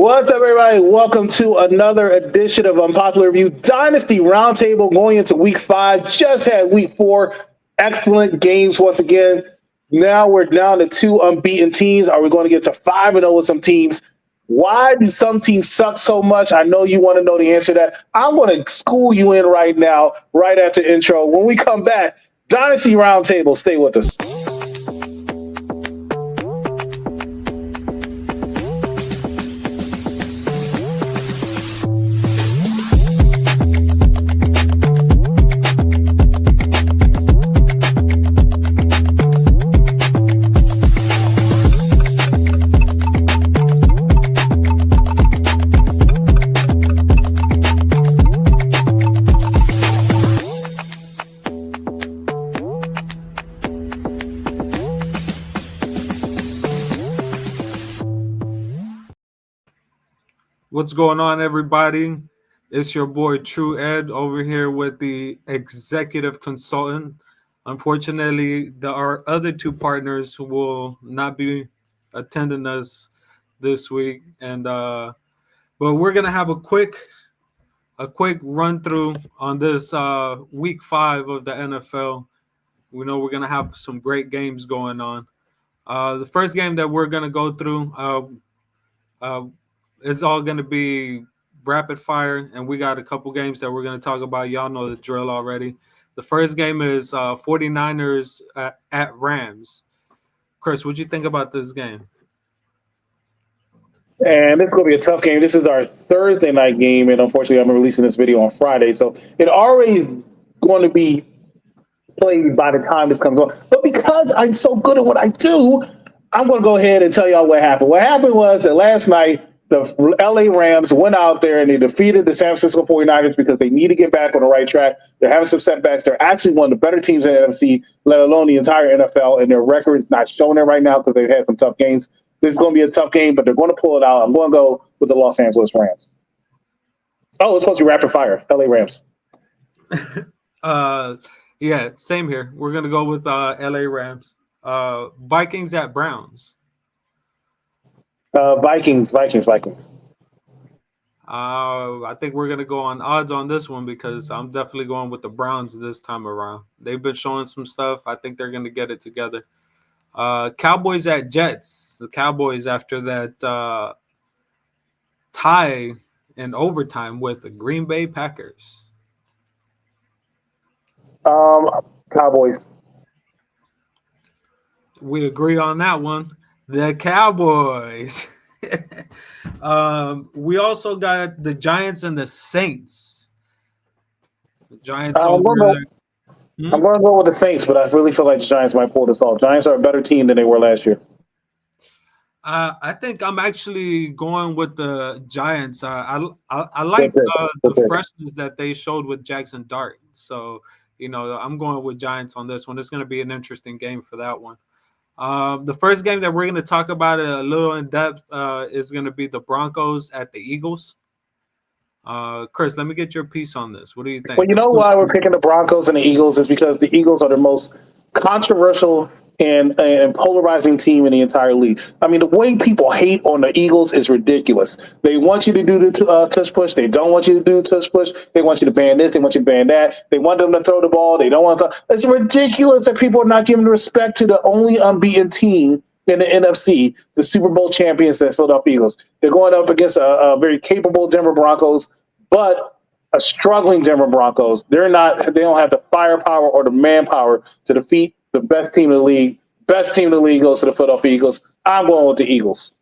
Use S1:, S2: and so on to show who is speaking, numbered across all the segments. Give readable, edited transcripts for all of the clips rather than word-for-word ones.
S1: What's up, everybody? Welcome to another edition of Unpopular Review Dynasty Roundtable going into week 5. Just had week 4. Excellent games once again. Now we're down to 2 unbeaten teams. Are we going to get to 5-0 with some teams? Why do some teams suck so much? I know you want to know the answer to that. I'm going to school you in right now, right after intro. When we come back, Dynasty Roundtable. Stay with us.
S2: What's going on, everybody? It's your boy True Ed over here with the executive consultant. Unfortunately, our other 2 partners will not be attending us this week, and but we're gonna have a quick run through on this week 5 of the NFL. We know we're gonna have some great games going on. The first game that we're gonna go through. It's all going to be rapid fire, and we got a couple games that we're going to talk about. Y'all know the drill already. The first game is 49ers at Rams. Chris, what'd you think about this game?
S1: And this is going to be a tough game. This is our Thursday night game, and unfortunately, I'm releasing this video on Friday, so it already is going to be played by the time this comes on. But because I'm so good at what I do, I'm going to go ahead and tell y'all what happened. What happened was that last night, the LA Rams went out there and they defeated the San Francisco 49ers because they need to get back on the right track. They're having some setbacks. They're actually one of the better teams in the NFC, let alone the entire NFL, and their record is not showing it right now because they've had some tough games. This is going to be a tough game, but they're going to pull it out. I'm going to go with the Los Angeles Rams. Oh, it's supposed to be rapid fire. LA Rams.
S2: Yeah, same here. We're going to go with LA Rams. Vikings at Browns.
S1: Vikings.
S2: I think we're going to go on odds on this one because I'm definitely going with the Browns this time around. They've been showing some stuff. I think they're going to get it together. Cowboys at Jets. The Cowboys, after that tie in overtime with the Green Bay Packers.
S1: Cowboys.
S2: We agree on that one. The Cowboys. We also got the Giants and the Saints. The Giants
S1: I'm going to go with the Saints, but I really feel like the Giants might pull this off. Giants are a better team than they were last year.
S2: I think I'm actually going with the Giants. I like the freshness that they showed with Jackson Dart. So, I'm going with Giants on this one. It's going to be an interesting game for that one. The first game that we're going to talk about a little in depth is going to be the Broncos at the Eagles. Chris, let me get your piece on this. What do you think?
S1: Well, you know why we're picking the Broncos and the Eagles is because the Eagles are the most controversial and polarizing team in the entire league. I mean, the way people hate on the Eagles is ridiculous. They want you to do the tush push. They don't want you to do the tush push. They want you to ban this. They want you to ban that. They want them to throw the ball. They don't want to. It's ridiculous that people are not giving respect to the only unbeaten team in the NFC, the Super Bowl champions, the Philadelphia Eagles. They're going up against a very capable Denver Broncos, but a struggling Denver Broncos. They don't have the firepower or the manpower to defeat the best team in the league. Best team in the league goes to the Philadelphia Eagles. I'm going with the Eagles.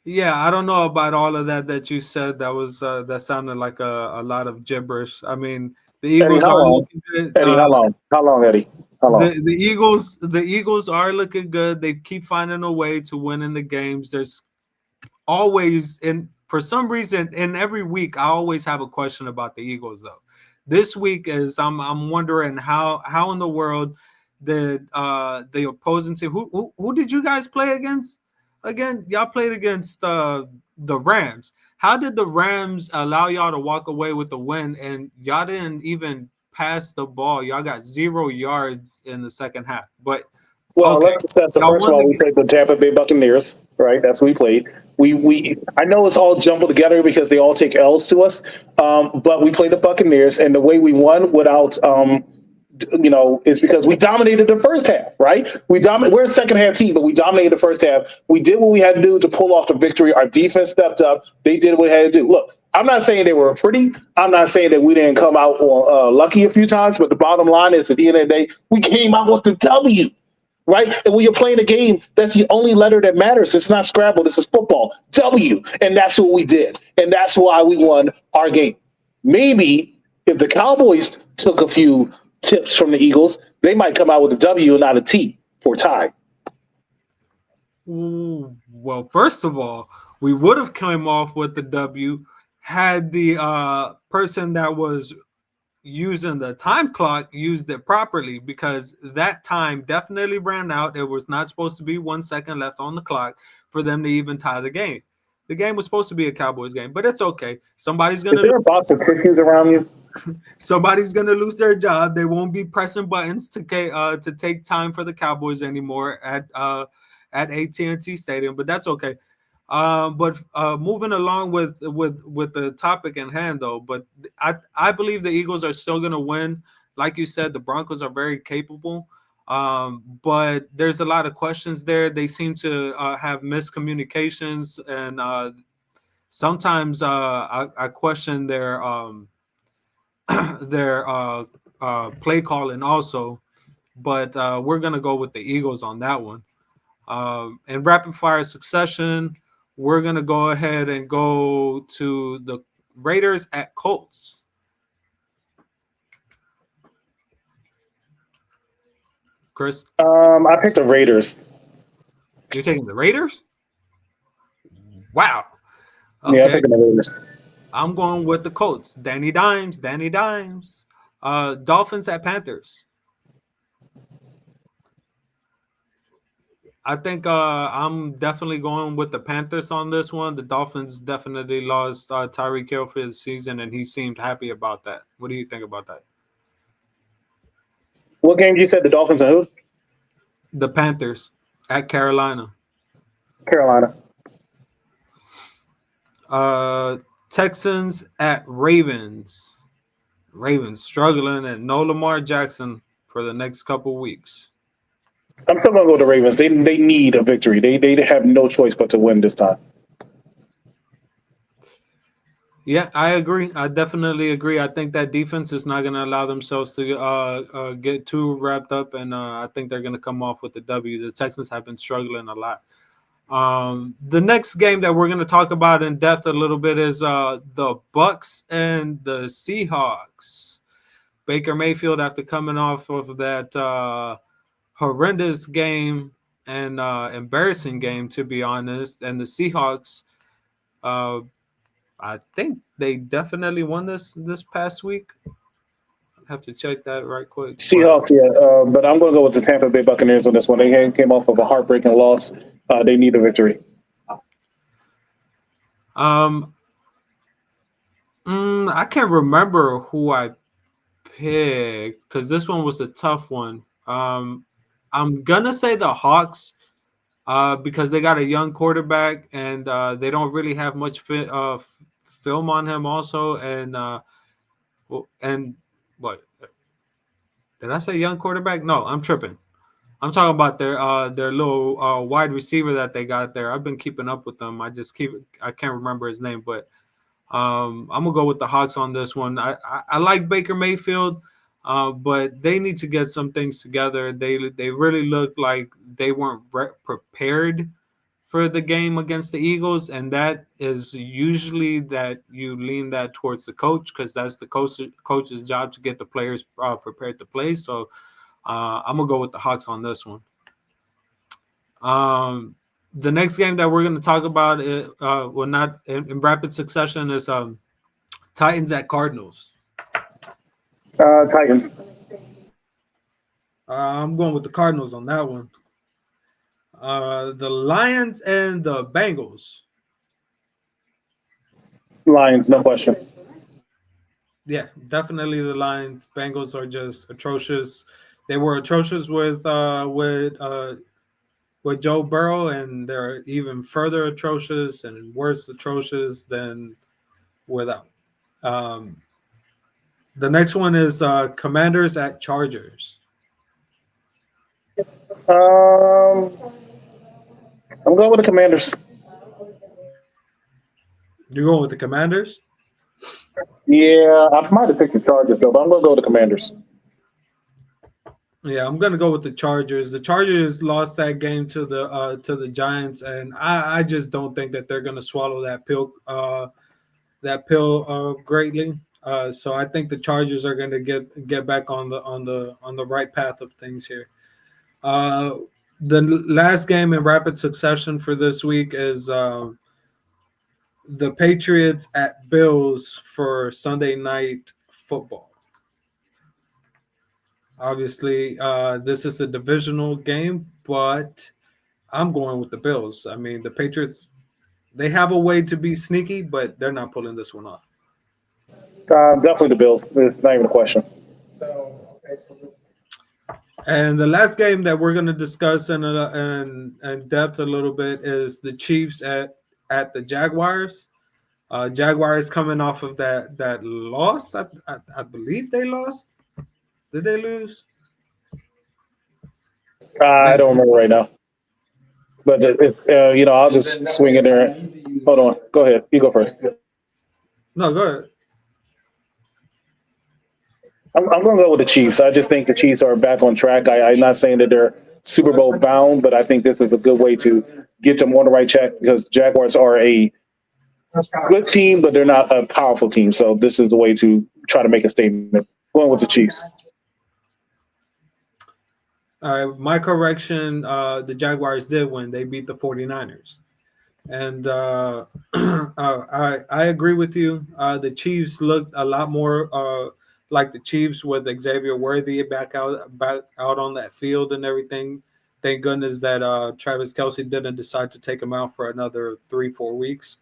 S2: Yeah, I don't know about all of that you said. That sounded like a lot of gibberish. I mean, the Eagles are looking good.
S1: Eddie, how long, Eddie? How long?
S2: The Eagles are looking good. They keep finding a way to win in the games. There's always, and for some reason, in every week, I always have a question about the Eagles, though. This week is I'm wondering how in the world did the opposing team who did you guys play against again? Y'all played against the Rams. How did the Rams allow y'all to walk away with the win and y'all didn't even pass the ball? Y'all got 0 yards in the second half. But
S1: Well,
S2: Okay,
S1: let's assess. So
S2: y'all
S1: first of
S2: won
S1: all,
S2: the
S1: we
S2: game.
S1: played the Tampa Bay Buccaneers, right? That's who we played. We I know it's all jumbled together because they all take L's to us, but we played the Buccaneers, and the way we won without is because we dominated the first half, right? We're a second half team, but we dominated the first half. We did what we had to do to pull off the victory. Our defense stepped up. They did what they had to do. Look, I'm not saying they were pretty. I'm not saying that we didn't come out lucky a few times, but the bottom line is, at the end of the day, we came out with the W. Right? And when you're playing a game, that's the only letter that matters. It's not Scrabble. This is football. W. And that's what we did. And that's why we won our game. Maybe if the Cowboys took a few tips from the Eagles, they might come out with a W and not a T for tie.
S2: Ooh, well, first of all, we would have come off with the W had the person that was using the time clock used it properly, because that time definitely ran out. It was not supposed to be 1 second left on the clock for them to even tie the game. The game was supposed to be a Cowboys game, but it's okay.
S1: Is there a box of tissues around you?
S2: Somebody's gonna lose their job. They won't be pressing buttons to take time for the Cowboys anymore at AT&T Stadium, but that's okay. But moving along with the topic in hand, though, but I believe the Eagles are still gonna win. Like you said, the Broncos are very capable, but there's a lot of questions there. They seem to have miscommunications, and sometimes I question their play calling also. But we're gonna go with the Eagles on that one. In rapid fire succession, we're gonna go ahead and go to the Raiders at Colts. Chris,
S1: I picked the Raiders.
S2: you're taking the Raiders? Wow.
S1: Yeah, I
S2: Okay.
S1: picked the Raiders.
S2: I'm going with the Colts. Danny Dimes, Danny Dimes. Dolphins at Panthers. I think I'm definitely going with the Panthers on this one. The Dolphins definitely lost Tyreek Hill for the season, and he seemed happy about that. What do you think about that?
S1: What game you said? The Dolphins and who?
S2: The Panthers at Carolina.
S1: Carolina.
S2: Uh, Texans at Ravens. Ravens struggling and no Lamar Jackson for the next couple weeks.
S1: I'm still gonna go with the Ravens. They need a victory. They have no choice but to win this time.
S2: Yeah, I agree. I definitely agree. I think that defense is not going to allow themselves to get too wrapped up, and I think they're going to come off with the W. The Texans have been struggling a lot. The next game that we're going to talk about in depth a little bit is the Bucks and the Seahawks. Baker Mayfield, after coming off of that horrendous game and embarrassing game, to be honest, and the Seahawks. I think they definitely won this past week. I have to check that right quick. But
S1: Seahawks, yeah, but I'm going to go with the Tampa Bay Buccaneers on this one. They came off of a heartbreaking loss. They need a victory.
S2: um, I can't remember who I picked because this one was a tough one. I'm gonna say the Hawks because they got a young quarterback and they don't really have much film on him also, and what did I say? Young quarterback? No, I'm tripping. I'm talking about their little wide receiver that they got there. I've been keeping up with them. I can't remember his name, but I'm gonna go with the Hawks on this one. I like Baker Mayfield, but they need to get some things together. They really look like they weren't prepared for the game against the Eagles, and that is usually that you lean that towards the coach because that's the coach's job to get the players prepared to play. So I'm gonna go with the Hawks on this one. The next game that we're gonna talk about, well, not in rapid succession, is Titans at Cardinals.
S1: Titans.
S2: I'm going with the Cardinals on that one. The Lions and the Bengals.
S1: Lions, no question.
S2: Yeah, definitely the Lions. Bengals are just atrocious. They were atrocious with Joe Burrow, and they're even further atrocious and worse atrocious than without. Um, the next one is Commanders at Chargers.
S1: Um, I'm going with the Commanders.
S2: You're going with the Commanders?
S1: Yeah, I might have picked the Chargers though, but I'm going to go with the Commanders.
S2: Yeah, I'm gonna go with the Chargers. The Chargers lost that game to the Giants, and I just don't think that they're gonna swallow that pill greatly. So I think the Chargers are gonna get back on the right path of things here. Uh, the last game in rapid succession for this week is the Patriots at Bills for Sunday night football. Obviously, this is a divisional game, but I'm going with the Bills. I mean, the Patriots, they have a way to be sneaky, but they're not pulling this one off.
S1: Definitely the Bills. It's not even a question.
S2: And the last game that we're going to discuss in depth a little bit is the Chiefs at the Jaguars. Jaguars coming off of that loss. I believe they lost. Did they lose?
S1: I don't remember right now. But I'll just swing it there. Hold on. Go ahead. You go first.
S2: No, go ahead.
S1: I'm going to go with the Chiefs. I just think the Chiefs are back on track. I'm not saying that they're Super Bowl bound, but I think this is a good way to get them on the right track because Jaguars are a good team, but they're not a powerful team. So this is a way to try to make a statement. Going with the Chiefs.
S2: All right, my correction, the Jaguars did win. They beat the 49ers. And I agree with you. The Chiefs looked a lot more like the Chiefs with Xavier Worthy back out on that field and everything. Thank goodness that Travis Kelce didn't decide to take him out for another 3-4 weeks.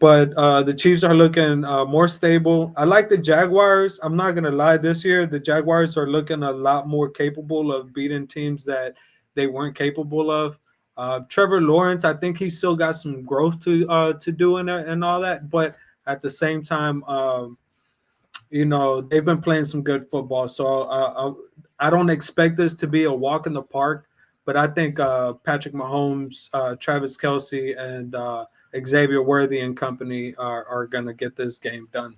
S2: But the Chiefs are looking more stable. I like the Jaguars. I'm not going to lie. This year, the Jaguars are looking a lot more capable of beating teams that they weren't capable of. Trevor Lawrence, I think he's still got some growth to do and all that. But at the same time, they've been playing some good football. So I don't expect this to be a walk in the park. But I think Patrick Mahomes, Travis Kelce, and Xavier Worthy and company are going to get this game done.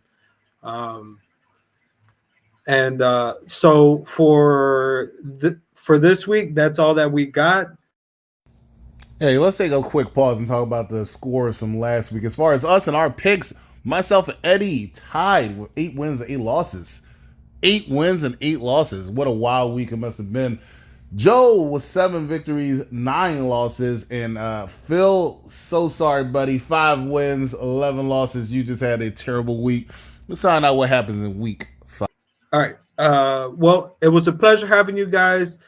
S2: So for this week, that's all that we got.
S3: Hey, let's take a quick pause and talk about the scores from last week. As far as us and our picks, myself and Eddie tied with 8 wins and 8 losses. 8 wins and 8 losses. What a wild week it must have been. Joe was 7 victories, 9 losses, and Phil, so sorry, buddy. 5 wins, 11 losses. You just had a terrible week. Let's find out what happens in week 5.
S2: All right. Well, it was a pleasure having you guys.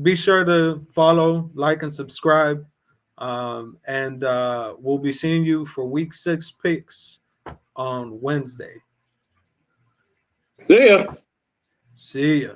S2: Be sure to follow, like, and subscribe. And we'll be seeing you for week 6 picks on Wednesday.
S1: See ya.
S2: See ya.